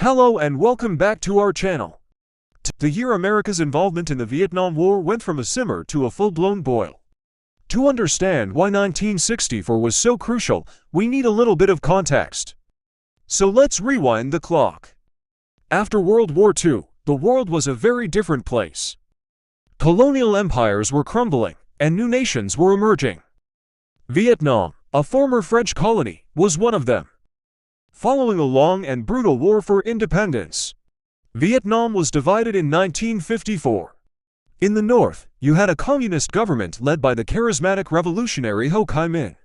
Hello and welcome back to our channel. The year America's involvement in the Vietnam War went from a simmer to a full-blown boil. To understand why 1964 was so crucial, we need a little bit of context. So let's rewind the clock. After World War II, the world was a very different place. Colonial empires were crumbling, and new nations were emerging. Vietnam, a former French colony, was one of them. Following a long and brutal war for independence, Vietnam was divided in 1954. In the north, you had a communist government led by the charismatic revolutionary Ho Chi Minh.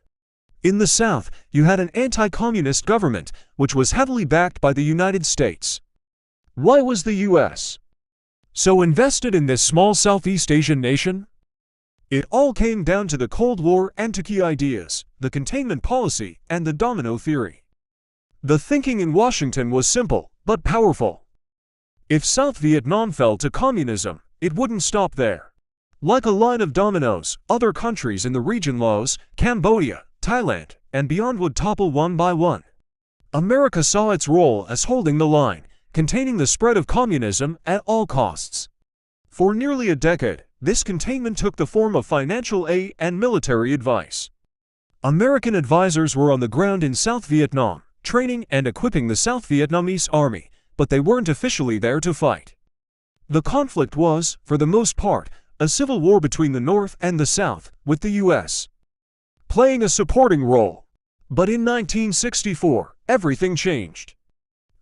In the south, you had an anti-communist government, which was heavily backed by the United States. Why was the U.S. so invested in this small Southeast Asian nation? It all came down to the Cold War and two key ideas: the containment policy and the domino theory. The thinking in Washington was simple, but powerful. If South Vietnam fell to communism, it wouldn't stop there. Like a line of dominoes, other countries in the region, Laos, Cambodia, Thailand, and beyond, would topple one by one. America saw its role as holding the line, containing the spread of communism at all costs. For nearly a decade, this containment took the form of financial aid and military advice. American advisors were on the ground in South Vietnam, training and equipping the South Vietnamese army, but they weren't officially there to fight. The conflict was, for the most part, a civil war between the North and the South, with the U.S. playing a supporting role. But in 1964, everything changed.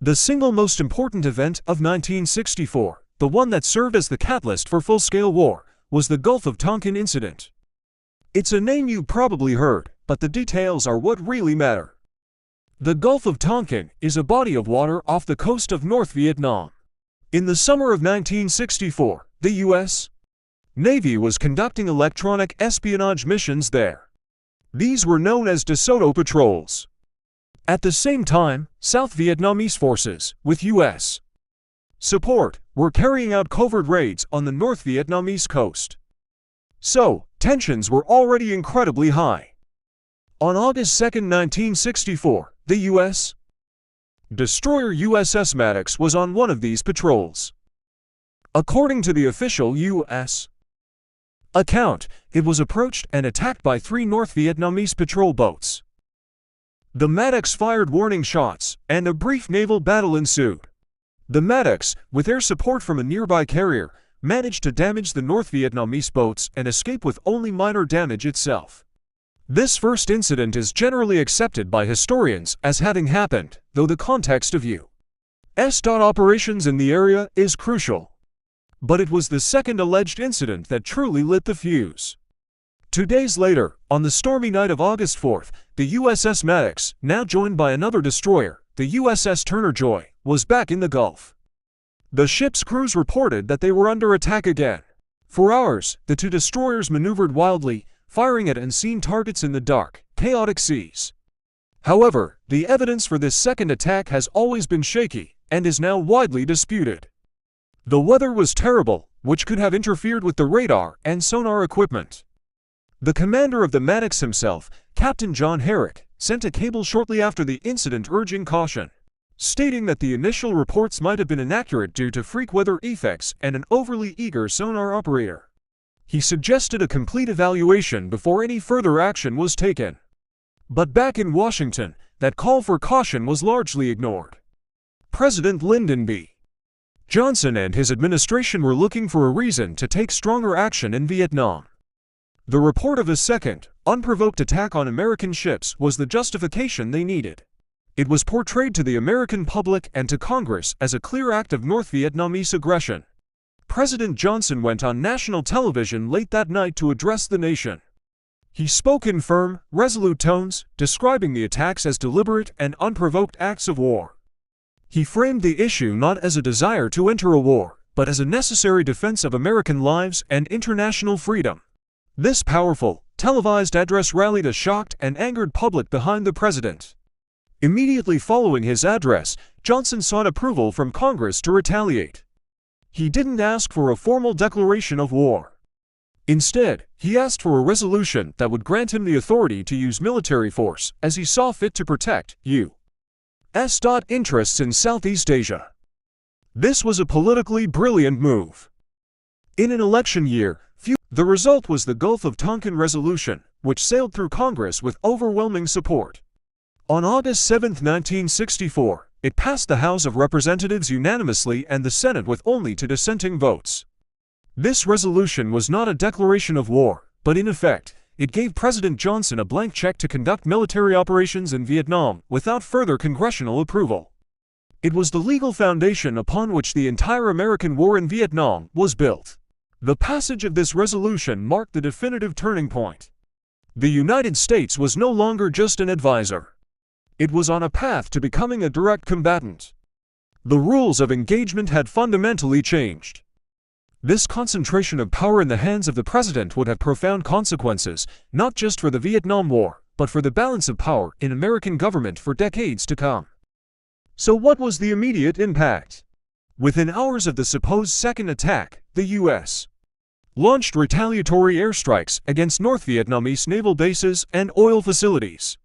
The single most important event of 1964, the one that served as the catalyst for full-scale war, was the Gulf of Tonkin incident. It's a name you probably heard, but the details are what really matter. The Gulf of Tonkin is a body of water off the coast of North Vietnam. In the summer of 1964, the U.S. Navy was conducting electronic espionage missions there. These were known as De Soto patrols. At the same time, South Vietnamese forces, with U.S. support, were carrying out covert raids on the North Vietnamese coast. So, tensions were already incredibly high. On August 2, 1964, the U.S. destroyer USS Maddox was on one of these patrols. According to the official U.S. account, it was approached and attacked by 3 North Vietnamese patrol boats. The Maddox fired warning shots, and a brief naval battle ensued. The Maddox, with air support from a nearby carrier, managed to damage the North Vietnamese boats and escape with only minor damage itself. This first incident is generally accepted by historians as having happened, though the context of U.S. operations in the area is crucial. But it was the second alleged incident that truly lit the fuse. 2 days later, on the stormy night of August 4th, the USS Maddox, now joined by another destroyer, the USS Turner Joy, was back in the Gulf. The ship's crews reported that they were under attack again. For hours, the 2 destroyers maneuvered wildly, firing at unseen targets in the dark, chaotic seas. However, the evidence for this second attack has always been shaky, and is now widely disputed. The weather was terrible, which could have interfered with the radar and sonar equipment. The commander of the Maddox himself, Captain John Herrick, sent a cable shortly after the incident urging caution, stating that the initial reports might have been inaccurate due to freak weather effects and an overly eager sonar operator. He suggested a complete evaluation before any further action was taken. But back in Washington, that call for caution was largely ignored. President Lyndon B. Johnson and his administration were looking for a reason to take stronger action in Vietnam. The report of a second, unprovoked attack on American ships was the justification they needed. It was portrayed to the American public and to Congress as a clear act of North Vietnamese aggression. President Johnson went on national television late that night to address the nation. He spoke in firm, resolute tones, describing the attacks as deliberate and unprovoked acts of war. He framed the issue not as a desire to enter a war, but as a necessary defense of American lives and international freedom. This powerful, televised address rallied a shocked and angered public behind the president. Immediately following his address, Johnson sought approval from Congress to retaliate. He didn't ask for a formal declaration of war. Instead, he asked for a resolution that would grant him the authority to use military force as he saw fit to protect U.S. interests in Southeast Asia. This was a politically brilliant move. In an election year, the result was the Gulf of Tonkin Resolution, which sailed through Congress with overwhelming support. On August 7, 1964, it passed the House of Representatives unanimously and the Senate with only 2 dissenting votes. This resolution was not a declaration of war, but in effect, it gave President Johnson a blank check to conduct military operations in Vietnam without further congressional approval. It was the legal foundation upon which the entire American war in Vietnam was built. The passage of this resolution marked the definitive turning point. The United States was no longer just an advisor. It was on a path to becoming a direct combatant. The rules of engagement had fundamentally changed. This concentration of power in the hands of the president would have profound consequences, not just for the Vietnam War, but for the balance of power in American government for decades to come. So what was the immediate impact? Within hours of the supposed second attack, the U.S. launched retaliatory airstrikes against North Vietnamese naval bases and oil facilities.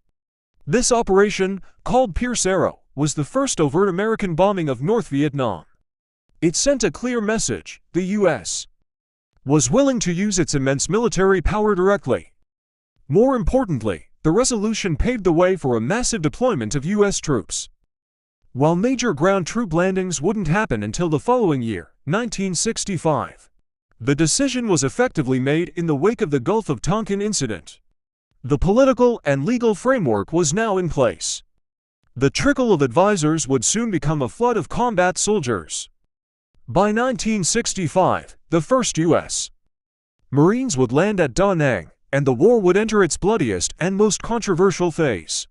This operation, called Pierce Arrow, was the first overt American bombing of North Vietnam. It sent a clear message: the U.S. was willing to use its immense military power directly. More importantly, the resolution paved the way for a massive deployment of U.S. troops. While major ground troop landings wouldn't happen until the following year, 1965, the decision was effectively made in the wake of the Gulf of Tonkin incident. The political and legal framework was now in place. The trickle of advisors would soon become a flood of combat soldiers. By 1965, the first U.S. Marines would land at Da Nang, and the war would enter its bloodiest and most controversial phase.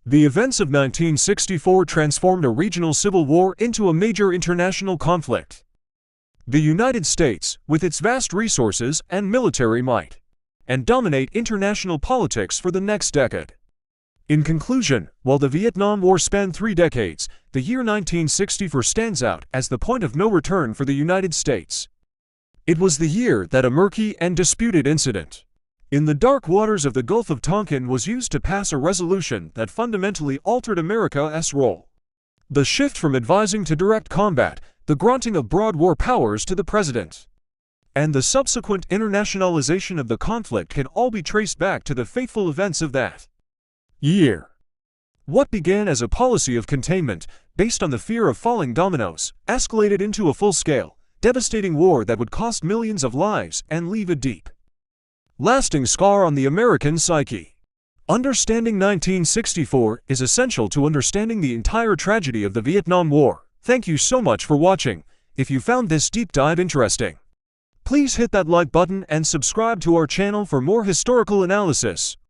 The events of 1964 transformed a regional civil war into a major international conflict. The United States, with its vast resources and military might, and dominate international politics for the next decade. In conclusion, while the Vietnam War spanned 3 decades, the year 1964 stands out as the point of no return for the United States. It was the year that a murky and disputed incident in the dark waters of the Gulf of Tonkin was used to pass a resolution that fundamentally altered America's role. The shift from advising to direct combat, the granting of broad war powers to the president, and the subsequent internationalization of the conflict can all be traced back to the fateful events of that year. What began as a policy of containment, based on the fear of falling dominoes, escalated into a full-scale, devastating war that would cost millions of lives and leave a deep, lasting scar on the American psyche. Understanding 1964 is essential to understanding the entire tragedy of the Vietnam War. Thank you so much for watching. If you found this deep dive interesting, please hit that like button and subscribe to our channel for more historical analysis.